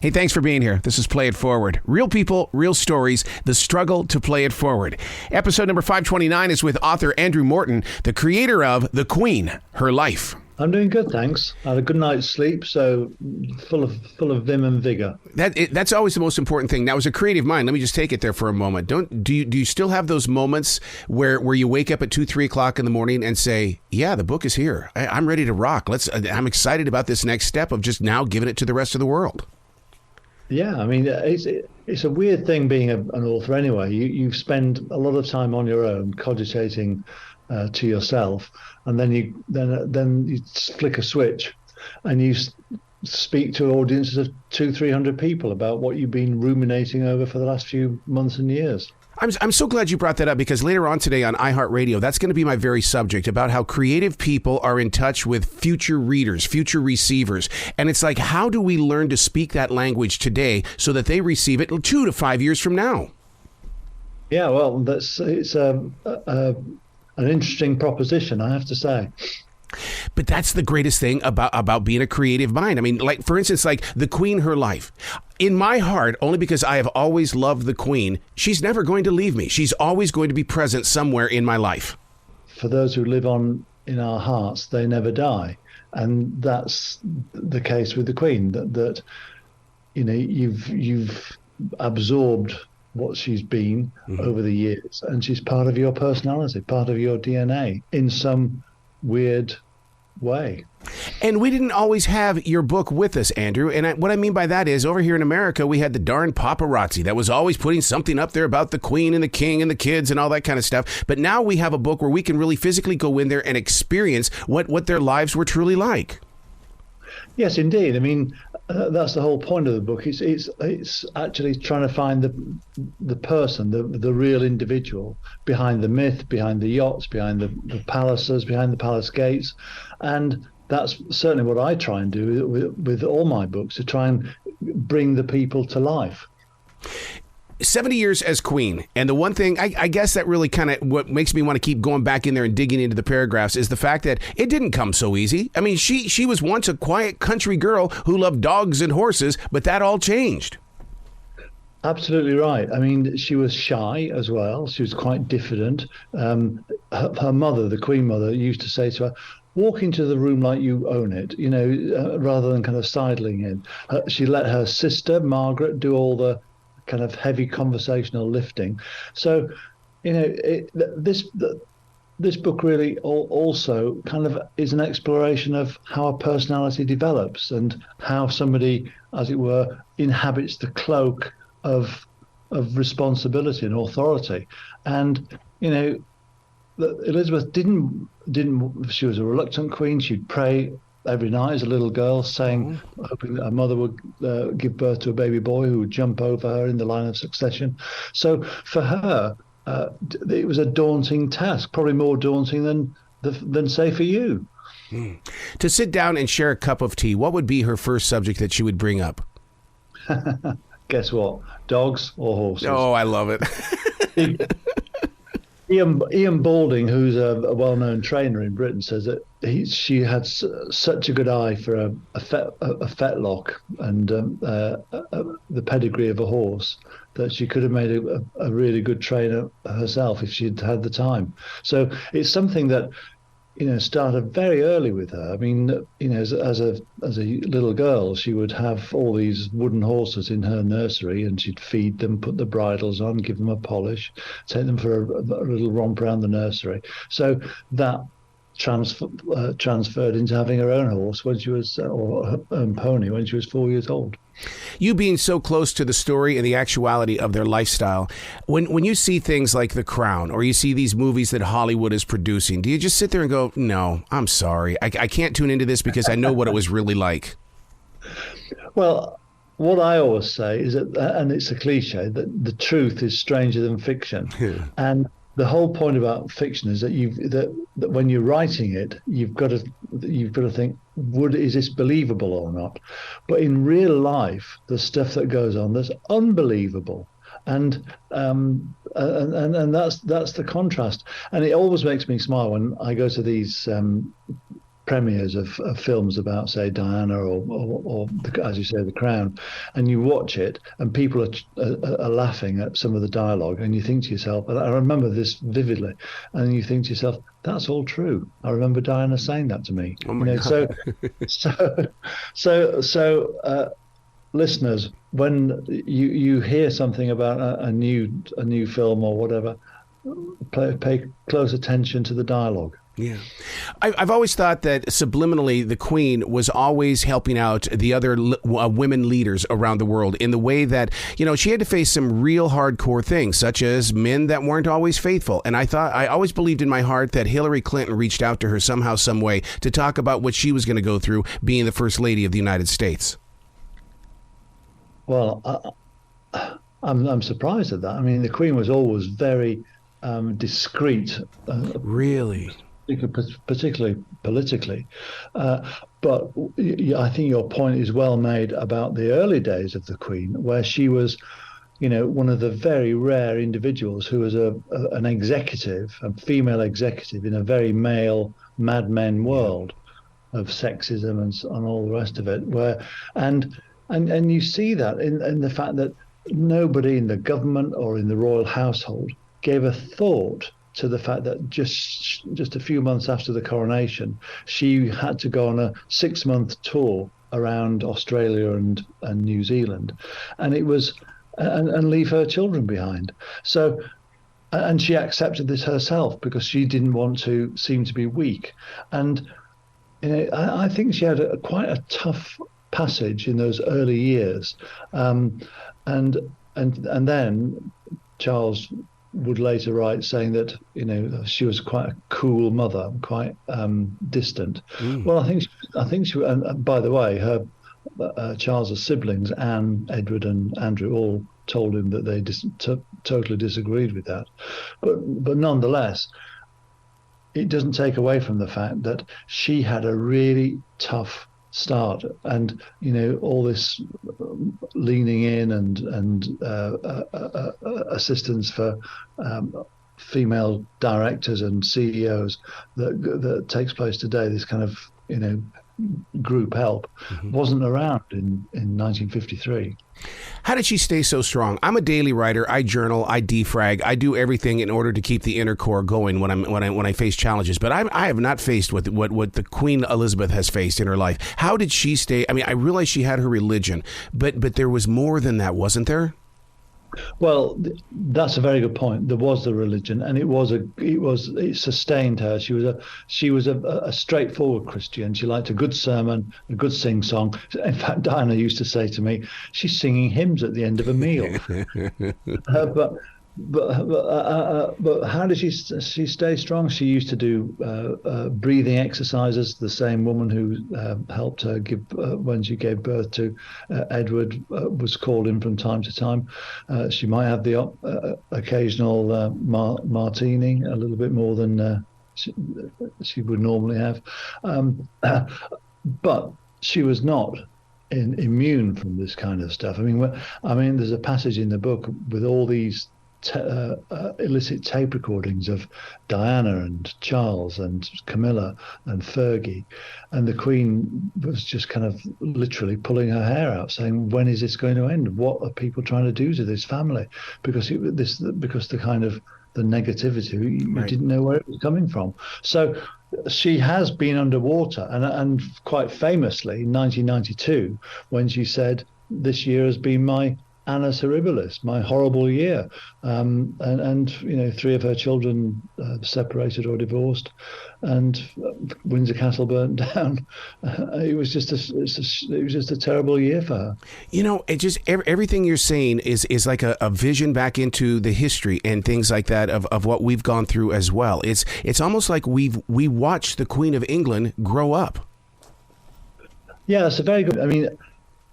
Hey, thanks for being here. This is Play It Forward. Real people, real stories, the struggle to play it forward. Episode number 529 is with author Andrew Morton, the creator of The Queen, Her Life. I'm doing good, thanks. I had a good night's sleep, so full of vim and vigor. That's always the most important thing. Now, as a creative mind, let me just take it there for a moment. Do you still have those moments where you wake up at 2, 3 o'clock in the morning and say, yeah, the book is here. I'm ready to rock. I'm excited about this next step of just now giving it to the rest of the world. Yeah, I mean, it's a weird thing being an author anyway. You spend a lot of time on your own, cogitating to yourself, and then you flick a switch, and you speak to audiences of 200-300 people about what you've been ruminating over for the last few months and years. I'm so glad you brought that up, because later on today on iHeartRadio, that's going to be my very subject, about how creative people are in touch with future readers, future receivers. And it's like, how do we learn to speak that language today so that they receive it 2 to 5 years from now? Yeah, well, it's an interesting proposition, I have to say. But that's the greatest thing about being a creative mind. I mean, like, for instance, like The Queen, Her Life. In my heart, only because I have always loved the Queen, she's never going to leave me. She's always going to be present somewhere in my life. For those who live on in our hearts, they never die. And that's the case with the Queen, that you know, you've absorbed what she's been over the years, and she's part of your personality, part of your DNA in some weird way. And we didn't always have your book with us, Andrew. And what I mean by that is, over here in America, we had the darn paparazzi that was always putting something up there about the Queen and the King and the kids and all that kind of stuff. But now we have a book where we can really physically go in there and experience what their lives were truly like. Yes, indeed. I mean, that's the whole point of the book. It's actually trying to find the person, the real individual behind the myth, behind the yachts, behind the palaces, behind the palace gates. And that's certainly what I try and do with all my books, to try and bring the people to life. 70 years as Queen. And the one thing, I guess that really kind of what makes me want to keep going back in there and digging into the paragraphs is the fact that it didn't come so easy. I mean, she was once a quiet country girl who loved dogs and horses, but that all changed. Absolutely right. I mean, she was shy as well. She was quite diffident. Her mother, the Queen mother, used to say to her, walk into the room like you own it, you know, rather than kind of sidling in. She let her sister, Margaret, do all the kind of heavy conversational lifting. So, you know, this book really also kind of is an exploration of how a personality develops and how somebody, as it were, inhabits the cloak of responsibility and authority. And, you know, Elizabeth didn't. She was a reluctant queen. She'd pray every night as a little girl, saying, hoping that her mother would give birth to a baby boy who would jump over her in the line of succession. So for her, it was a daunting task, probably more daunting than say for you. To sit down and share a cup of tea, what would be her first subject that she would bring up? Guess what? Dogs or horses? Oh, I love it. Ian Balding, who's a well-known trainer in Britain, says that she had such a good eye for a fetlock and the pedigree of a horse that she could have made a really good trainer herself if she'd had the time. So it's something that, you know, started very early with her. I mean, you know, as a little girl, she would have all these wooden horses in her nursery, and she'd feed them, put the bridles on, give them a polish, take them for a little romp around the nursery. So that transferred into having her own horse when she was, or her own pony when she was 4 years old. You being so close to the story and the actuality of their lifestyle, when you see things like The Crown, or you see these movies that Hollywood is producing, do you just sit there and go, no, I'm sorry, I can't tune into this because I know what it was really like? Well, what I always say is that, and it's a cliche, that the truth is stranger than fiction. And the whole point about fiction is that that when you're writing it, you've got to think, is this believable or not? But in real life, the stuff that goes on that's unbelievable, and that's the contrast. And it always makes me smile when I go to these premieres of films about, say, Diana or as you say, The Crown, and you watch it, and people are laughing at some of the dialogue, and you think to yourself, and I remember this vividly, and you think to yourself, that's all true. I remember Diana saying that to me. Oh my God. So listeners, when you hear something about a new film or whatever, pay close attention to the dialogue. Yeah. I've always thought that subliminally the Queen was always helping out the other women leaders around the world in the way that, she had to face some real hardcore things, such as men that weren't always faithful. And I always believed in my heart that Hillary Clinton reached out to her somehow, some way to talk about what she was going to go through being the First Lady of the United States. Well, I'm surprised at that. I mean, the Queen was always very discreet. Really? Particularly politically. But I think your point is well made about the early days of the Queen, where she was, one of the very rare individuals who was an executive, a female executive in a very male Mad Men world of sexism and all the rest of it. And you see that in the fact that nobody in the government or in the royal household gave a thought to the fact that just a few months after the coronation, she had to go on a 6-month tour around Australia and New Zealand, and leave her children behind. So, and she accepted this herself because she didn't want to seem to be weak. And I think she had quite a tough passage in those early years, and then Charles would later write saying that she was quite a cool mother, quite distant. Well, I think she and by the way, her Charles's siblings, Anne, Edward, and Andrew, all told him that they totally disagreed with that. But nonetheless, it doesn't take away from the fact that she had a really tough start, and all this leaning in and assistance for female directors and CEOs that takes place today. This kind of group help wasn't around in 1953. How did she stay so strong? I'm a daily writer. I journal. I defrag. I do everything in order to keep the inner core going when I face challenges. But I have not faced what the Queen Elizabeth has faced in her life. How did she stay? I mean, I realize she had her religion, but there was more than that, wasn't there? Well, that's a very good point. There was the religion, and it sustained her. She was a straightforward Christian. She liked a good sermon, a good sing song. In fact, Diana used to say to me, "She's singing hymns at the end of a meal." But how did she stay strong? She used to do breathing exercises. The same woman who helped her give when she gave birth to Edward was called in from time to time. She might have the occasional martini, a little bit more than she would normally have, but she was not immune from this kind of stuff. I mean, there's a passage in the book with all these illicit tape recordings of Diana and Charles and Camilla and Fergie, and the Queen was just kind of literally pulling her hair out, saying, "When is this going to end? What are people trying to do to this family?" Because the kind of the negativity, you didn't know where it was coming from. So she has been underwater, and quite famously in 1992, when she said, "This year has been my annus horribilis, my horrible year," and 3 of her children separated or divorced, and Windsor Castle burnt down. It was just a terrible year for her. It just everything you're saying is like a vision back into the history and things like that of what we've gone through as well. It's almost like we watched the Queen of England grow up. Yeah, that's a very good. I mean,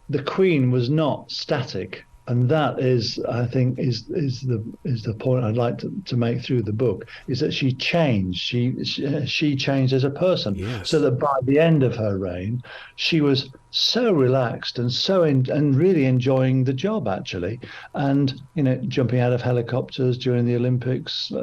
the Queen was not static. And that is, I think, is the point I'd like to make through the book, is that she changed. She changed as a person, so Yes. that by the end of her reign, she was so relaxed and and really enjoying the job, actually, and jumping out of helicopters during the Olympics,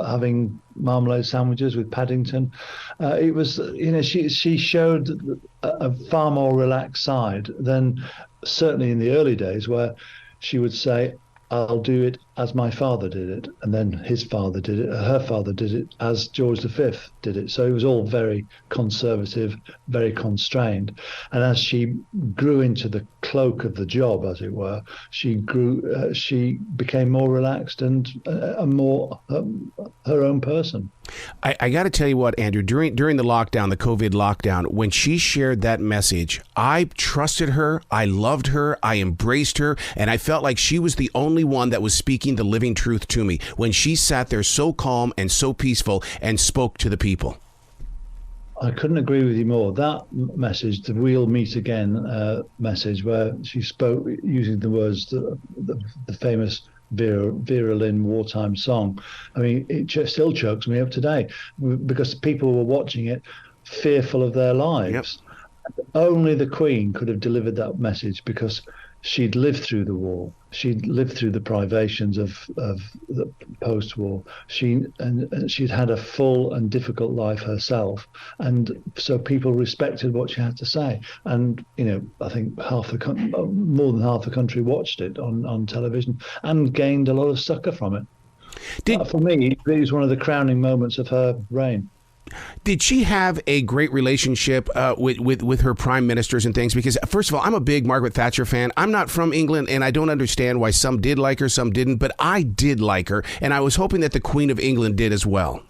having marmalade sandwiches with Paddington. It was, she showed a far more relaxed side than certainly in the early days, where she would say, I'll do it as my father did it. And then his father did it, her father did it as George V did it. So it was all very conservative, very constrained. And as she grew into the cloak of the job, as it were, she became more relaxed and more her own person. I got to tell you what, Andrew, during the lockdown, the COVID lockdown, when she shared that message, I trusted her. I loved her. I embraced her. And I felt like she was the only one that was speaking the living truth to me when she sat there so calm and so peaceful and spoke to the people. I couldn't agree with you more. That message, the "We'll meet again" message, where she spoke using the words, the famous Vera Lynn wartime song. I mean, it still chokes me up today, because people were watching it fearful of their lives. Yep. Only the Queen could have delivered that message, because she'd lived through the war. She'd lived through the privations of the post-war. She'd had a full and difficult life herself, and so people respected what she had to say. And I think more than half the country watched it on television and gained a lot of succor from it. For me, it was one of the crowning moments of her reign. Did she have a great relationship with her prime ministers and things? Because, first of all, I'm a big Margaret Thatcher fan. I'm not from England, and I don't understand why some did like her, some didn't. But I did like her, and I was hoping that the Queen of England did as well.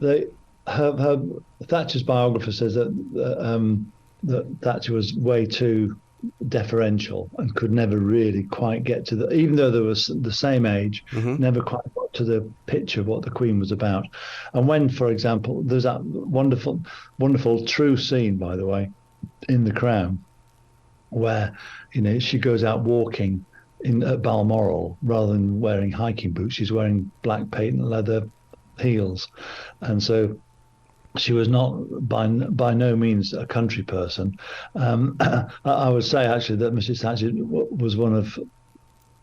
Thatcher's biographer says that Thatcher was way too deferential and could never really quite get to even though they was the same age, never quite got to the pitch of what the Queen was about. And when, for example, there's that wonderful true scene, by the way, in The Crown, where she goes out walking at Balmoral, rather than wearing hiking boots, she's wearing black patent leather heels, and so she was not by no means a country person. I would say actually that Mrs. Thatcher was one of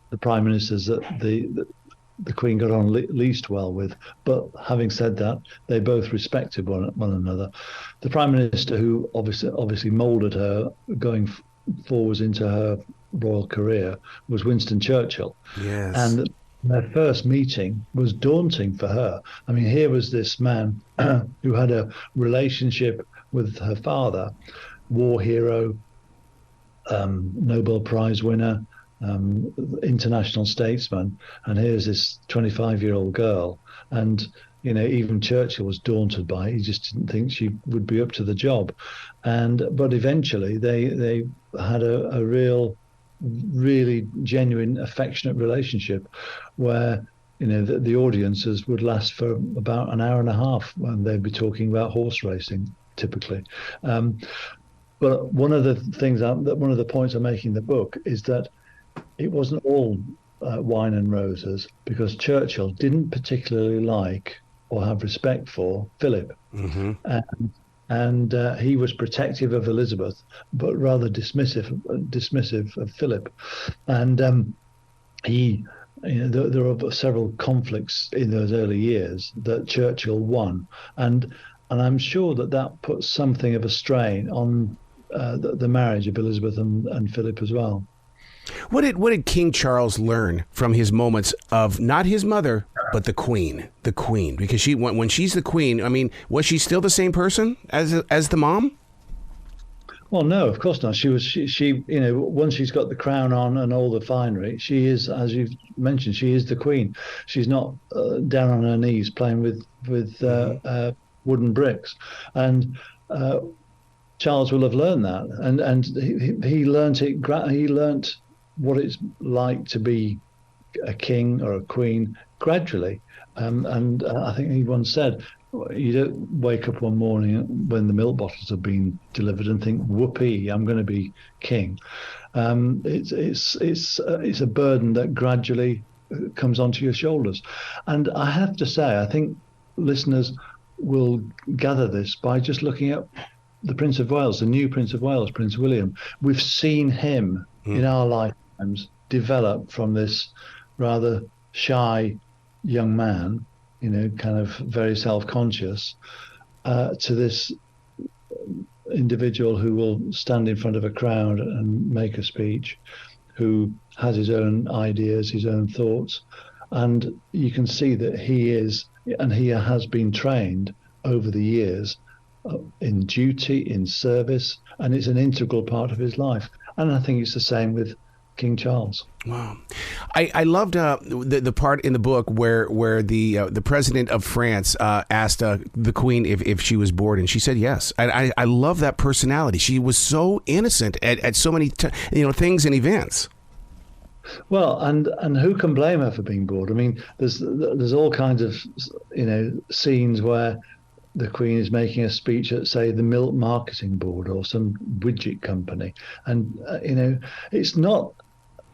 the prime ministers that the Queen got on least well with. But having said that, they both respected one another. The prime minister who obviously moulded her going forwards into her royal career was Winston Churchill. Yes. And their first meeting was daunting for her. I mean, here was this man who had a relationship with her father, war hero, Nobel Prize winner, international statesman, and here's this 25-year-old girl. And even Churchill was daunted by it. He just didn't think she would be up to the job. But eventually they had a really genuine, affectionate relationship, where the audiences would last for about an hour and a half, when they'd be talking about horse racing typically. But one of the points I make in the book is that it wasn't all wine and roses, because Churchill didn't particularly like or have respect for Philip. And he was protective of Elizabeth, but rather dismissive of Philip. And there were several conflicts in those early years that Churchill won, and I'm sure that put something of a strain on the marriage of Elizabeth and Philip as well. What did King Charles learn from his moments of not his mother, but the Queen? The Queen, because when she's the Queen, I mean, was she still the same person as the mom? Well, no, of course not. She once she's got the crown on and all the finery, she is, as you've mentioned, she is the Queen. She's not down on her knees playing with wooden bricks. And Charles will have learned that, and he learnt it. He learnt what it's like to be a king or a queen gradually. And I think he once said, You don't wake up one morning when the milk bottles have been delivered and think, "Whoopee, I'm going to be king." It's a burden that gradually comes onto your shoulders, and I have to say, I think listeners will gather this by just looking at the Prince of Wales, the new Prince of Wales, Prince William. We've seen him in our lifetimes develop from this rather shy young man, kind of very self-conscious, to this individual who will stand in front of a crowd and make a speech, who has his own ideas, his own thoughts. And you can see that he has been trained over the years in duty, in service, and it's an integral part of his life. And I think it's the same with King Charles. Wow, I loved the part in the book where the president of France asked the Queen if she was bored, and she said yes. I love that personality. She was so innocent at so many things and events. Well, and who can blame her for being bored? I mean, there's all kinds of scenes where the Queen is making a speech at, say, the Milk Marketing Board or some widget company, and it's not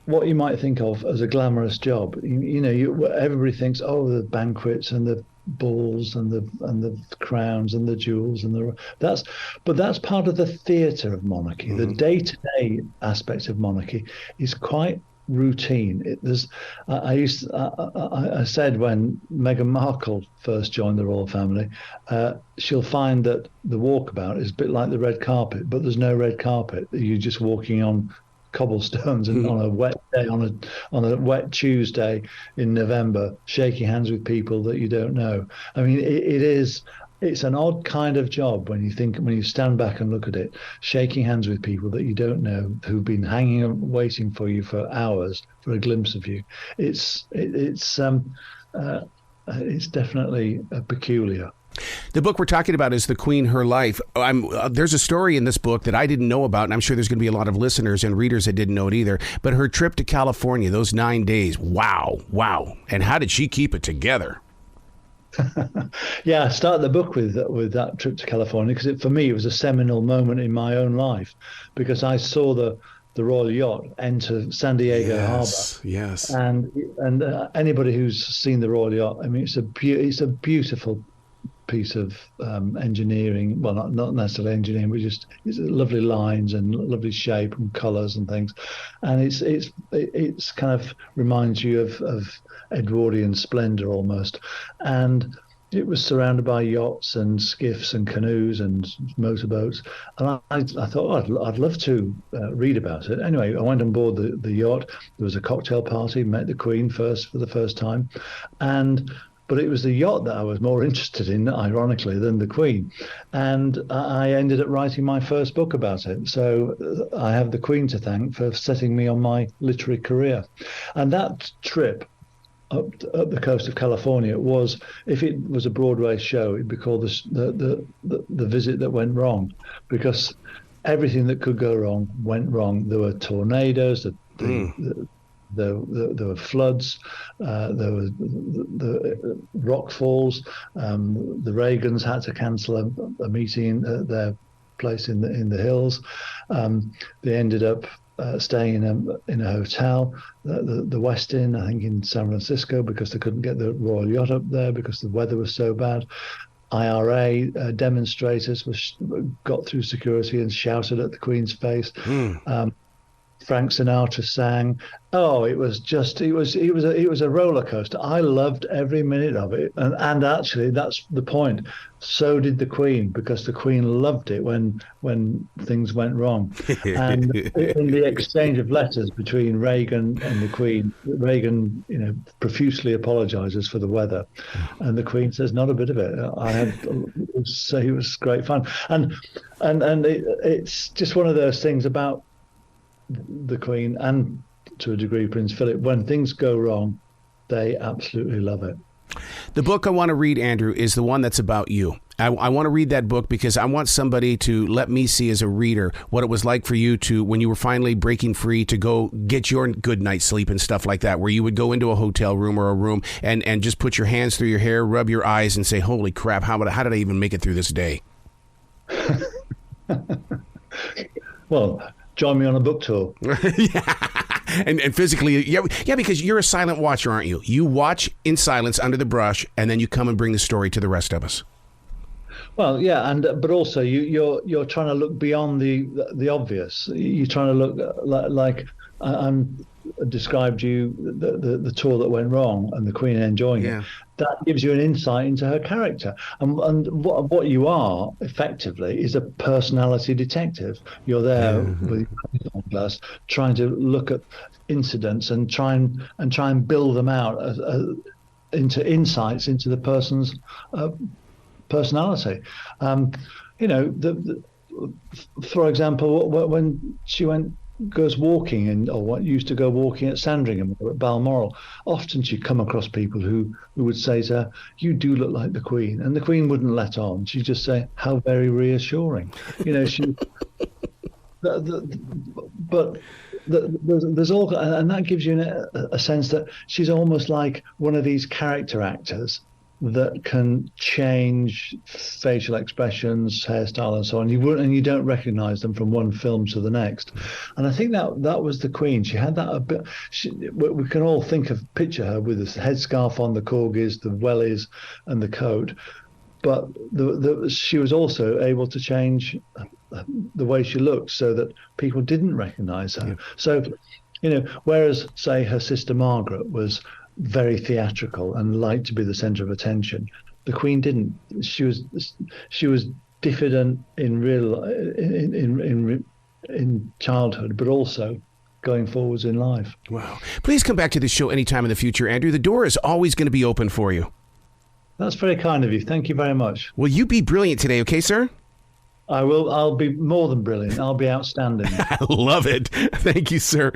what you might think of as a glamorous job. Everybody thinks, oh, the banquets and the balls and the crowns and the jewels but that's part of the theatre of monarchy. Mm-hmm. The day-to-day aspect of monarchy is quite routine. I said when Meghan Markle first joined the royal family, she'll find that the walkabout is a bit like the red carpet, but there's no red carpet. You're just walking on cobblestones and on a wet day, on a wet Tuesday in November, shaking hands with people that you don't know. I mean, it's an odd kind of job when you stand back and look at it, shaking hands with people that you don't know, who've been hanging and waiting for you for hours for a glimpse of you. It's definitely peculiar. The book we're talking about is The Queen, Her Life. There's a story in this book that I didn't know about, and I'm sure there's going to be a lot of listeners and readers that didn't know it either. But her trip to California, those 9 days, wow. And how did she keep it together? Yeah, I started the book with that trip to California because for me it was a seminal moment in my own life, because I saw the Royal Yacht enter San Diego Harbor. Yes. And anybody who's seen the Royal Yacht, I mean, it's a beautiful piece of engineering. Well, not necessarily engineering, but just it's lovely lines and lovely shape and colours and things. And it's kind of reminds you of Edwardian splendour almost. And it was surrounded by yachts and skiffs and canoes and motorboats. And I thought, I'd love to read about it. Anyway, I went on board the yacht. There was a cocktail party, met the Queen for the first time. But it was the yacht that I was more interested in, ironically, than the Queen. And I ended up writing my first book about it. So I have the Queen to thank for setting me on my literary career. And that trip up the coast of California was, if it was a Broadway show, it'd be called the visit that went wrong, because everything that could go wrong went wrong. There were tornadoes, there were floods, there were the rock falls. The Reagans had to cancel a meeting at their place in the hills. They ended up staying in a hotel, the Westin, I think, in San Francisco, because they couldn't get the Royal Yacht up there because the weather was so bad. IRA demonstrators got through security and shouted at the Queen's face. Frank Sinatra sang. Oh, it was a roller coaster. I loved every minute of it, and actually that's the point. So did the Queen, because the Queen loved it when things went wrong. And in the exchange of letters between Reagan and the Queen, Reagan, profusely apologizes for the weather, and the Queen says not a bit of it. It was great fun, and it's just one of those things about the Queen, and to a degree Prince Philip. When things go wrong, they absolutely love it. The book I want to read, Andrew, is the one that's about you. I want to read that book because I want somebody to let me see as a reader what it was like for you to, when you were finally breaking free, to go get your good night's sleep and stuff like that, where you would go into a hotel room or a room and just put your hands through your hair, rub your eyes and say, holy crap, how did I even make it through this day? Well, join me on a book tour. Yeah. And physically, yeah, because you're a silent watcher, aren't you? You watch in silence under the brush, and then you come and bring the story to the rest of us. Well, yeah, but also you're trying to look beyond the obvious. You're trying to look like I'm described you the tour that went wrong and the Queen enjoying it. That gives you an insight into her character, and what you are effectively is a personality detective. You're there with your glass, trying to look at incidents and try and build them out into insights into the person's personality. For example, when she goes walking or what used to go walking at Sandringham or at Balmoral, often she'd come across people who would say to her, "You do look like the Queen," and the Queen wouldn't let on. She'd just say, "How very reassuring." She. There's all, and that gives you a sense that she's almost like one of these character actors that can change facial expressions, hairstyle, and so on. You don't recognize them from one film to the next. And I think that was the Queen. She had that a bit. We can all picture her with this headscarf on, the corgis, the wellies, and the coat. But she was also able to change the way she looked so that people didn't recognize her. Yeah. So, whereas, say, her sister Margaret was very theatrical and liked to be the center of attention, the Queen didn't. She was diffident in childhood, but also going forwards in life. Wow. Please come back to this show anytime in the future, Andrew. The door is always going to be open for you. That's very kind of you. Thank you very much. Will you be brilliant today, okay, sir? I will. I'll be more than brilliant. I'll be outstanding. I love it. Thank you, sir.